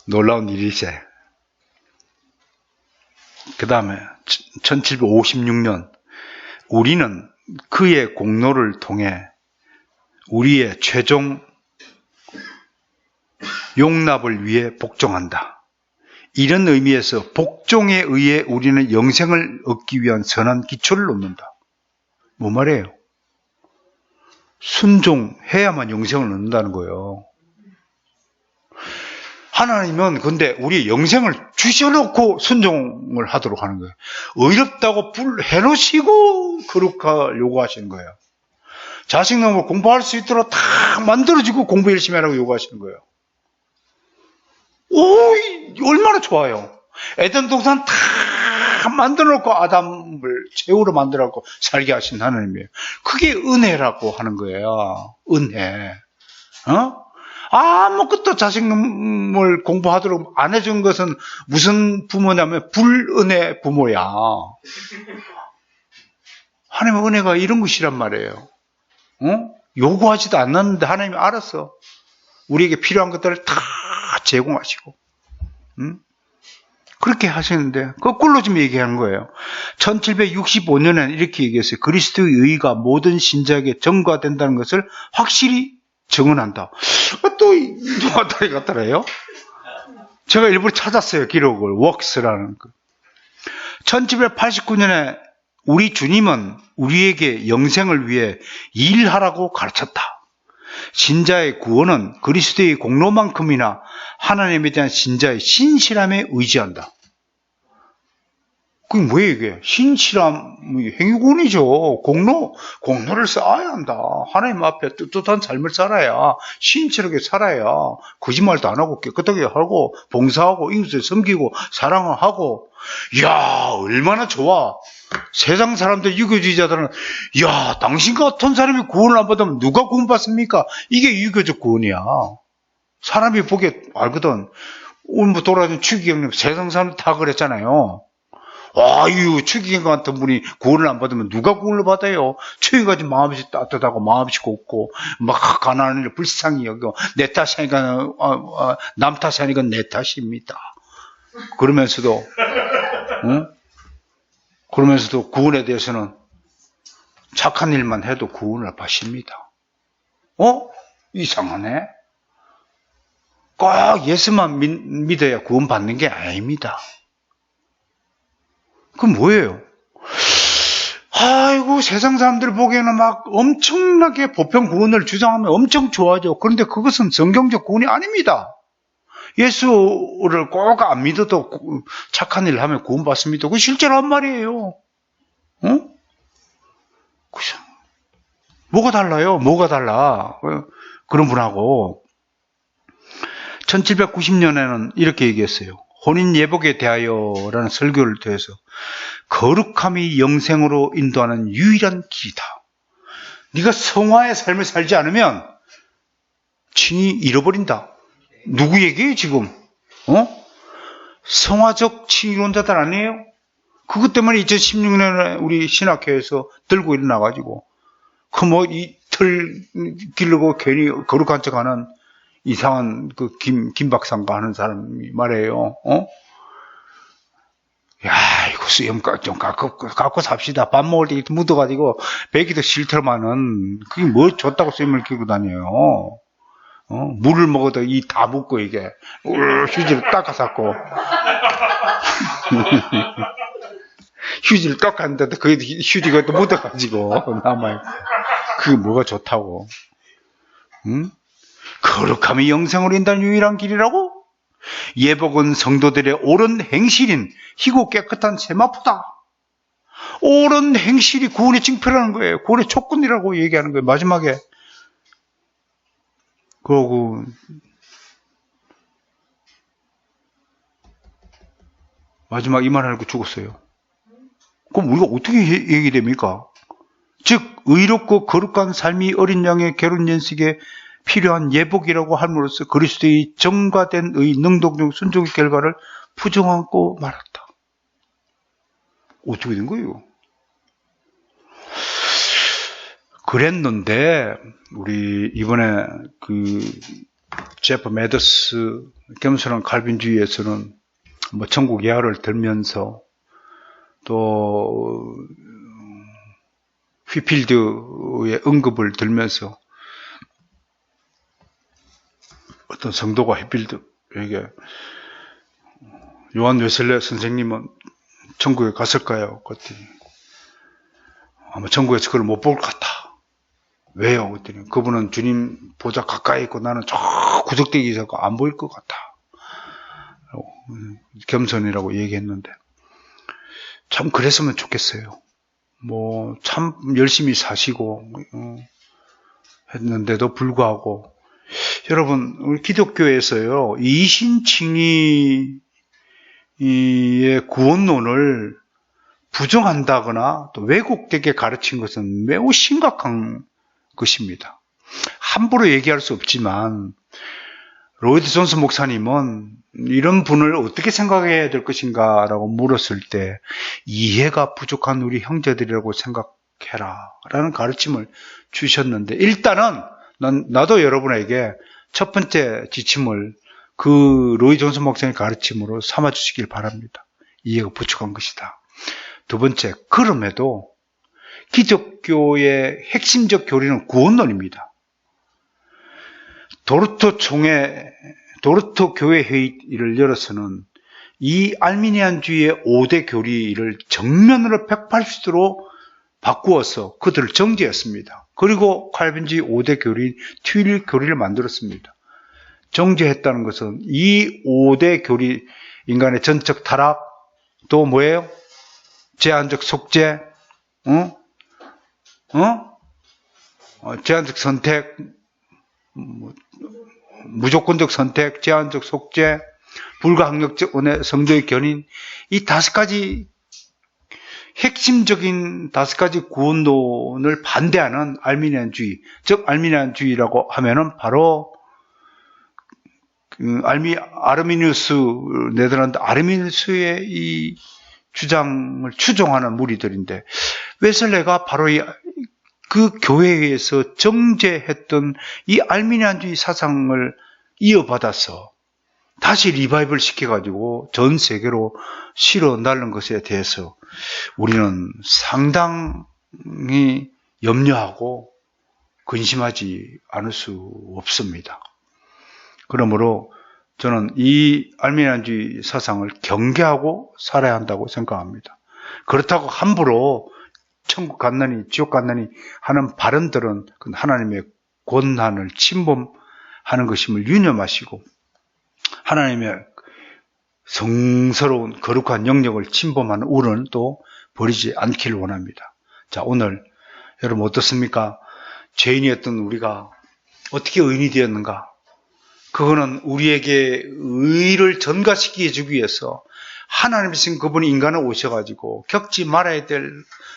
놀라운 일이세. 그 다음에 1756년 우리는 그의 공로를 통해 우리의 최종 용납을 위해 복종한다. 이런 의미에서 복종에 의해 우리는 영생을 얻기 위한 선한 기초를 놓는다. 뭐 말이에요? 순종해야만 영생을 얻는다는 거예요. 하나님은 근데 우리 영생을 주셔놓고 순종을 하도록 하는 거예요. 어렵다고 해놓으시고 그렇게 요구하시는 거예요. 자식놈을 공부할 수 있도록 다 만들어주고 공부 열심히 하라고 요구하시는 거예요. 얼마나 좋아요. 에덴 동산 다 만들어놓고 아담을 최후로 만들어놓고 살게 하신 하나님이에요. 그게 은혜라고 하는 거예요. 은혜. 아무것도 자식놈을 공부하도록 안 해준 것은 무슨 부모냐면 불은혜 부모야. 하나님의 은혜가 이런 것이란 말이에요. 요구하지도 않았는데 하나님이 알았어. 우리에게 필요한 것들을 다 제공하시고. 그렇게 하시는데 거꾸로 좀 얘기하는 거예요. 1765년에는 이렇게 얘기했어요. 그리스도의 의의가 모든 신자에게 전가된다는 것을 확실히 정언한다. 또 누가 다리 같더라요? 제가 일부러 찾았어요. 기록을. 웍스라는 거. 1789년에 우리 주님은 우리에게 영생을 위해 일하라고 가르쳤다. 신자의 구원은 그리스도의 공로만큼이나 하나님에 대한 신자의 신실함에 의지한다. 그게 뭐예요, 이게? 신실함, 행위군이죠. 공로를 쌓아야 한다. 하나님 앞에 떳떳한 삶을 살아야, 신실하게 살아야, 거짓말도 안 하고, 깨끗하게 하고, 봉사하고, 이웃을 섬기고, 사랑을 하고, 이야, 얼마나 좋아. 세상 사람들, 유교주의자들은, 이야, 당신 같은 사람이 구원을 안 받으면 누가 구원받습니까? 이게 유교적 구원이야. 사람이 보기에 알거든. 오늘 뭐 돌아다니는 추기경님, 세상 사람들 다 그랬잖아요. 아유, 추기경 같은 분이 구원을 안 받으면 누가 구원을 받아요? 추기까지 마음이 따뜻하고 마음이 곱고 막 가난한 일 불쌍히 여기고 내 탓이 아니까 남 탓이 아니까 내 탓입니다. 그러면서도 그러면서도 구원에 대해서는 착한 일만 해도 구원을 받습니다. 이상하네. 꼭 예수만 믿어야 구원 받는 게 아닙니다. 그럼 뭐예요? 아이고, 세상 사람들 보기에는 막 엄청나게 보편 구원을 주장하면 엄청 좋아하죠. 그런데 그것은 성경적 구원이 아닙니다. 예수를 꼭 안 믿어도 착한 일을 하면 구원받습니다. 그거 실제로 한 말이에요. 뭐가 달라요? 뭐가 달라? 그런 분하고 1790년에는 이렇게 얘기했어요. 혼인 예복에 대하여라는 설교를 통해서 거룩함이 영생으로 인도하는 유일한 길이다. 네가 성화의 삶을 살지 않으면 칭이 잃어버린다. 누구 얘기예요 지금? 성화적 칭의론자들 아니에요? 그것 때문에 2016년에 우리 신학회에서 들고 일어나가지고 이 털 기르고 괜히 거룩한 척하는 이상한 김 박사인가 하는 사람이 말해요. 야, 이거 수염 좀 깎고 삽시다. 밥 먹을 때 묻어가지고 배기도 싫더만은 그게 뭐 좋다고 수염을 끼고 다녀요. 물을 먹어도 이 다 묻고 이게 휴지를 닦아쌌고 휴지를 닦았는데도 그 휴지가 또 묻어가지고 남아요. 그게 뭐가 좋다고? 응? 거룩함이 영생으로 인도하는 유일한 길이라고? 예복은 성도들의 옳은 행실인 희고 깨끗한 세마포다. 옳은 행실이 구원의 징표라는 거예요. 구원의 조건이라고 얘기하는 거예요. 마지막에. 그러고 마지막 이 말 하고 죽었어요. 그럼 우리가 어떻게 얘기됩니까? 즉 의롭고 거룩한 삶이 어린 양의 결혼 연식에 필요한 예복이라고 함으로써 그리스도의 정과된 의 능동적 순종의 결과를 부정하고 말았다. 어떻게 된 거예요? 그랬는데 우리 이번에 제프 매더스 겸손한 칼빈주의에서는 뭐 천국 예화를 들면서 또 휘필드의 언급을 들면서 어떤 성도가 휘필드에게 요한 웨슬레 선생님은 천국에 갔을까요? 그랬더니 아마 천국에서 그걸 못 볼 것 같다. 왜요? 그랬더니 그분은 주님 보좌 가까이 있고 나는 저 구석대기 있어서 안 보일 것 같다. 겸손이라고 얘기했는데 참 그랬으면 좋겠어요. 뭐 참 열심히 사시고 했는데도 불구하고 여러분 우리 기독교에서요 이신칭의의 구원론을 부정한다거나 또 왜곡되게 가르친 것은 매우 심각한 것입니다. 함부로 얘기할 수 없지만 로이드 존스 목사님은 이런 분을 어떻게 생각해야 될 것인가 라고 물었을 때 이해가 부족한 우리 형제들이라고 생각해라 라는 가르침을 주셨는데 일단은 나도 여러분에게 첫 번째 지침을 그 로이 존스 목사님의 가르침으로 삼아 주시길 바랍니다. 이해가 부족한 것이다. 두 번째, 그럼에도 기독교의 핵심적 교리는 구원론입니다. 도르토 교회 회의를 열어서는 이 알미니안주의의 5대 교리를 정면으로 180도로 바꾸어서 그들을 정죄했습니다. 그리고 칼빈주의 5대 교리인 튜일 교리를 만들었습니다. 정죄했다는 것은 이 5대 교리, 인간의 전적 타락, 또 뭐예요? 제한적 속죄, 제한적 선택, 무조건적 선택, 제한적 속죄, 불가항력적 성도의 견인, 이 5가지 핵심적인 5가지 구원론을 반대하는 알미니안주의, 즉 알미니안주의라고 하면은 바로 아르미니우스, 네덜란드 아르미니우스의 이 주장을 추종하는 무리들인데, 웨슬레가 바로 그 교회에서 정죄했던 이 알미니안주의 사상을 이어받아서 다시 리바이벌 시켜가지고 전 세계로 실어 날른 것에 대해서 우리는 상당히 염려하고 근심하지 않을 수 없습니다. 그러므로 저는 이 알미니안주의 사상을 경계하고 살아야 한다고 생각합니다. 그렇다고 함부로 천국 갔느니 지옥 갔느니 하는 발언들은 하나님의 권한을 침범하는 것임을 유념하시고 하나님의 성스러운 거룩한 영역을 침범하는 우려는 또 버리지 않기를 원합니다. 자, 오늘 여러분 어떻습니까? 죄인이었던 우리가 어떻게 의인이 되었는가? 그거는 우리에게 의를 전가시키게 해주기 위해서 하나님이신 그분이 인간을 오셔가지고 겪지 말아야 될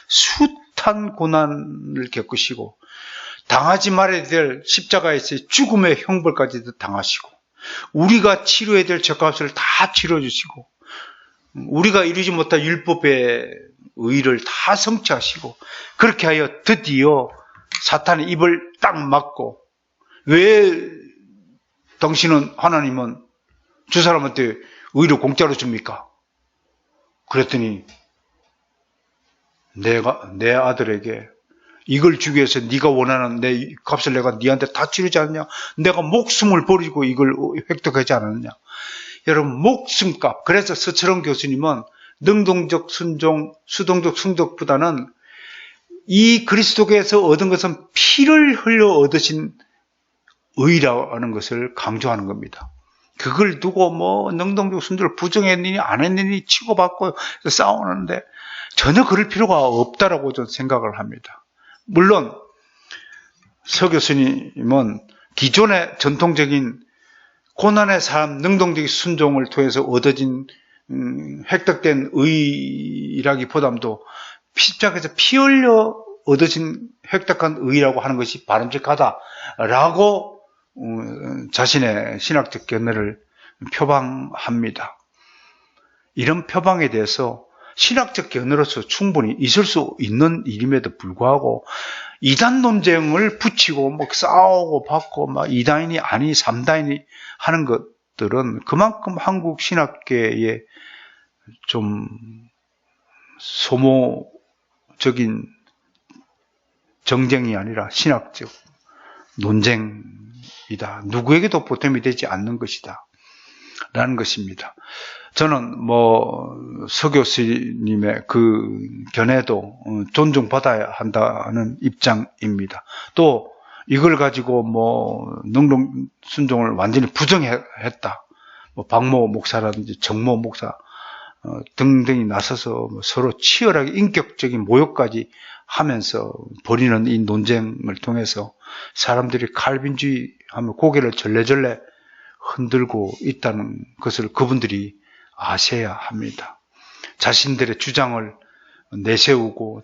숱한 고난을 겪으시고 당하지 말아야 될 십자가에서의 죽음의 형벌까지도 당하시고 우리가 치료해야 될 죄값을 다 치러주시고 우리가 이루지 못할 율법의 의를 다 성취하시고 그렇게 하여 드디어 사탄의 입을 딱 막고 왜 당신은 하나님은 주 사람한테 의를 공짜로 줍니까? 그랬더니 내 아들에게 이걸 주기 위해서 네가 원하는 내 값을 내가 네한테 다 치르지 않느냐? 내가 목숨을 버리고 이걸 획득하지 않았느냐? 여러분 목숨값. 그래서 서철원 교수님은 능동적 순종, 수동적 순덕보다는 이 그리스도께서 얻은 것은 피를 흘려 얻으신 의라는 것을 강조하는 겁니다. 그걸 두고 뭐 능동적 순종을 부정했느니 안 했느니 치고받고 싸우는데 전혀 그럴 필요가 없다라고 저는 생각을 합니다. 물론 서 교수님은 기존의 전통적인 고난의 삶, 능동적인 순종을 통해서 얻어진 획득된 의라기보다도 십자가에서 피 흘려 얻어진 획득한 의라고 하는 것이 바람직하다라고 자신의 신학적 견해를 표방합니다. 이런 표방에 대해서 신학적 견해로서 충분히 있을 수 있는 일임에도 불구하고 이단 논쟁을 붙이고 뭐 싸우고 받고 막 2단이니 아니 3단이니 하는 것들은 그만큼 한국 신학계의 좀 소모적인 정쟁이 아니라 신학적 논쟁이다. 누구에게도 보탬이 되지 않는 것이다. 라는 것입니다. 저는 서 교수님의 그 견해도 존중받아야 한다는 입장입니다. 또 이걸 가지고 능동 순종을 완전히 부정했다. 박모 목사라든지 정모 목사 등등이 나서서 서로 치열하게 인격적인 모욕까지 하면서 벌이는 이 논쟁을 통해서 사람들이 칼빈주의 하면 고개를 절레절레 흔들고 있다는 것을 그분들이 아셔야 합니다. 자신들의 주장을 내세우고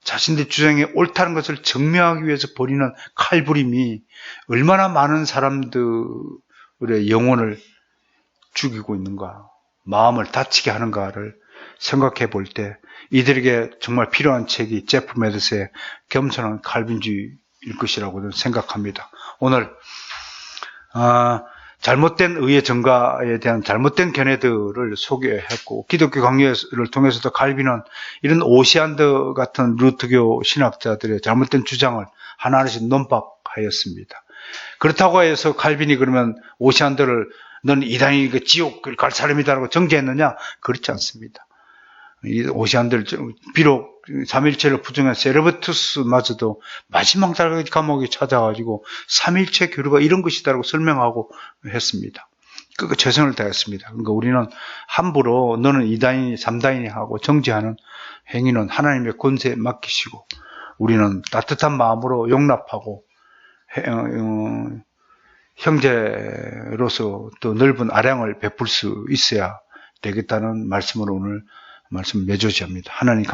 자신들의 주장이 옳다는 것을 증명하기 위해서 벌이는 칼부림이 얼마나 많은 사람들의 영혼을 죽이고 있는가, 마음을 다치게 하는가를 생각해 볼 때 이들에게 정말 필요한 책이 제프 메드스의 겸손한 칼빈주의일 것이라고 저는 생각합니다. 오늘 잘못된 의의 전가에 대한 잘못된 견해들을 소개했고 기독교 강요를 통해서도 칼빈은 이런 오시안드 같은 루트교 신학자들의 잘못된 주장을 하나하나씩 논박하였습니다. 그렇다고 해서 칼빈이 그러면 오시안드를 너는 이단이 그 지옥을 갈 사람이다라고 정죄했느냐? 그렇지 않습니다. 이 오시안들, 비록 삼일체를 부정한 세르베투스마저도 마지막 날 감옥에 찾아가지고 삼일체 교류가 이런 것이다라고 설명하고 했습니다. 그 최선을 다했습니다. 그러니까 우리는 함부로 너는 이단이니 삼단이니 하고 정죄하는 행위는 하나님의 권세에 맡기시고 우리는 따뜻한 마음으로 용납하고 형제로서 또 넓은 아량을 베풀 수 있어야 되겠다는 말씀으로 오늘 말씀 맺어지합니다. 하나님